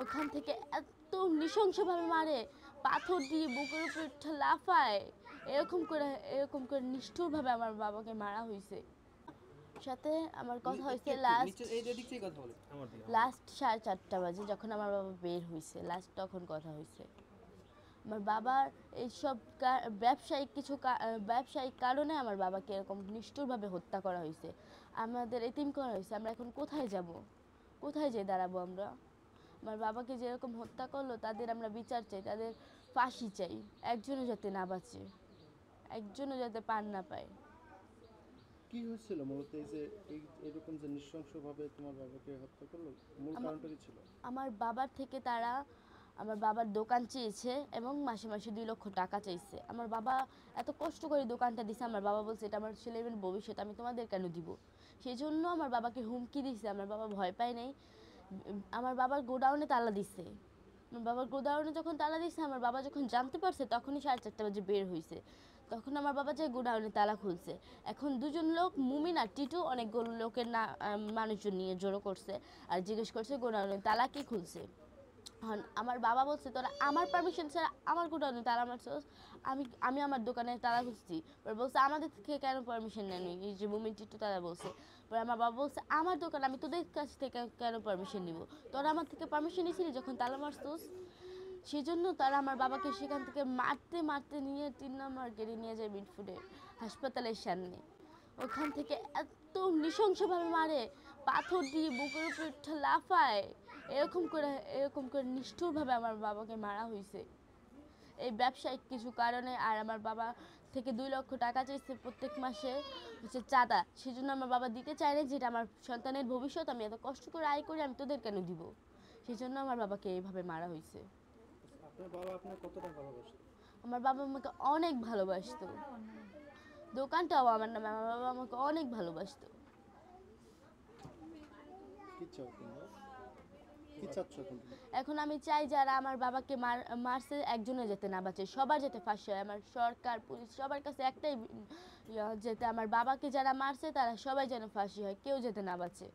ওখান থেকে এত নৃশংসভাবে মারে, পাথর দিয়ে বুকের উপর লাফায়, এরকম করে নিষ্ঠুরভাবে আমার বাবাকে মারা হয়েছে। সাথে আমার কথা হয়েছে লাস্ট 4:30 বাজে, যখন আমার বাবা বের হয়েছে লাস্ট, তখন কথা হয়েছে। আমার বাবার এইসব ব্যবসায়িক কারণে আমার বাবাকে এরকম নিষ্ঠুরভাবে হত্যা করা হয়েছে, আমাদের এতিম করা হয়েছে। আমরা এখন কোথায় যাব, কোথায় যেয়ে দাঁড়াবো আমরা? আমার বাবাকে যেরকম হত্যা করলো তাদের আমরা বিচার চাই, তাদের ফাঁসি চাই, একজনও যাতে না বাঁচে, একজনও যাতে পার না পায়। কি হয়েছিল মূলত এই যে এরকম যে নৃশংসভাবে তোমার বাবাকে হত্যা করলো, মূল কারণটা কি ছিল? আমার বাবার থেকে তারা আমার বাবার দোকান চেয়েছে এবং মাসে মাসে 2 লক্ষ টাকা চাইছে। আমার বাবা এত কষ্ট করে দোকানটা দিছে, আমার বাবা বলছে এটা আমার ছেলেমেয়ের ভবিষ্যৎ, আমি তোমাদের কেন দিব? সেই জন্য আমার বাবাকে হুমকি দিছে। আমার বাবা ভয় পায় নাই। আমার বাবার গোডাউনে তালা দিছে। আমার বাবার গোডাউনে যখন তালা দিছে, আমার বাবা যখন জানতে পারছে তখনই 4:30 বাজে বের হয়েছে। তখন আমার বাবা যায় গোডাউনে তালা খুলছে। এখন দুজন লোক, মুমিন আর টিটু, অনেকগুলো লোকের মানুষজন নিয়ে জড়ো করছে আর জিজ্ঞেস করছে গোডাউনে তালা কি খুলছে। আমার বাবা বলছে তোরা আমার পারমিশন ছাড়া আমার গোডাউনে তালা মারছস, আমি আমার দোকানে তালা খুঁজছি। বলছে আমাদের থেকে কেন পারমিশন নেন? এই যে মুমিন টিটু তারা বলছে। আমার বাবা বলছে আমার দোকান, আমি তোদের কাছ থেকে কেন পারমিশন নিব? তোরা আমার থেকে পারমিশন নিয়েছিলি যখন তালা মারছস। সেই জন্য তারা আমার বাবাকে সেখান থেকে মারতে মারতে নিয়ে 3 নম্বর গেড়ে নিয়ে যায় মিটফুডে হাসপাতালের সামনে। ওখান থেকে এত নৃশংসভাবে মারে, পাথর দিয়ে বুকের উপর লাফায়, এরকম করে নিষ্ঠুরভাবে আমার বাবাকে মারা হয়েছে এই ব্যবসায়িক কিছু কারণে। আর আমার বাবা থেকে 2 লক্ষ টাকা চাইছে প্রত্যেক মাসে হচ্ছে চাঁদা। সেই জন্য আমার বাবা দিতে চায় না, যেটা আমার সন্তানের ভবিষ্যৎ, আমি এত কষ্ট করে আয় করি, আমি তোদের কেন দিব? সেই জন্য আমার বাবাকে এইভাবে মারা হয়েছে। আপনার বাবা আপনার কতটা ভালোবাসতো? আমার বাবা আমাকে অনেক ভালোবাসতো, দোকানটাও আমার নামে। আমার বাবা আমাকে অনেক ভালোবাসতো। কি চাও তোমরা, কি চাচ্ছ এখন তুমি? এখন আমি চাই যারা আমার বাবাকে মারছে একজনও যেতে না বাঁচে, সবার যাতে ফাঁসি হয়। আমার সরকার, পুলিশ, সবার কাছে একটাই যেতে আমার বাবাকে যারা মারছে তারা সবাই যেন ফাঁসি হয়, কেউ যেতে না বাঁচে।